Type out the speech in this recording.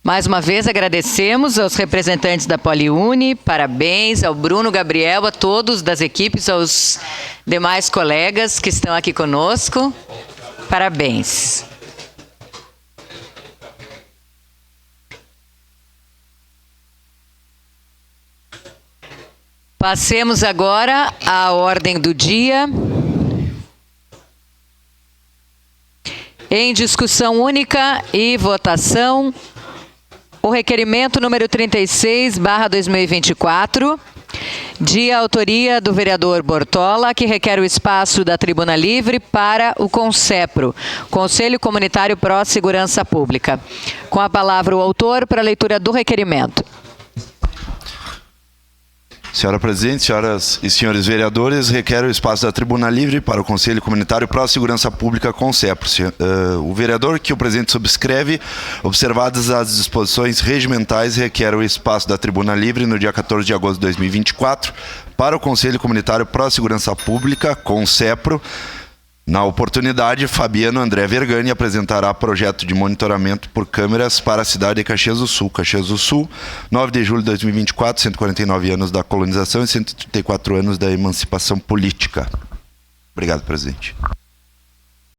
Mais uma vez agradecemos aos representantes da Poliuni, parabéns ao Bruno, Gabriel, a todos das equipes, aos demais colegas que estão aqui conosco. Parabéns. Passemos agora à ordem do dia. Em discussão única e votação, o requerimento número 36/2024, de autoria do vereador Bortola, que requer o espaço da Tribuna Livre para o CONCEPRO, Conselho Comunitário Pró-Segurança Pública. Com a palavra o autor para a leitura do requerimento. Senhora Presidente, senhoras e senhores vereadores, requero o espaço da Tribuna Livre para o Conselho Comunitário Pró-Segurança Pública CONCEPRO. O vereador que o presidente subscreve, observadas as disposições regimentais, requer o espaço da Tribuna Livre no dia 14 de agosto de 2024 para o Conselho Comunitário Pró-Segurança Pública CONCEPRO. Na oportunidade, Fabiano André Vergani apresentará projeto de monitoramento por câmeras para a cidade de Caxias do Sul. Caxias do Sul, 9 de julho de 2024, 149 anos da colonização e 134 anos da emancipação política. Obrigado, presidente.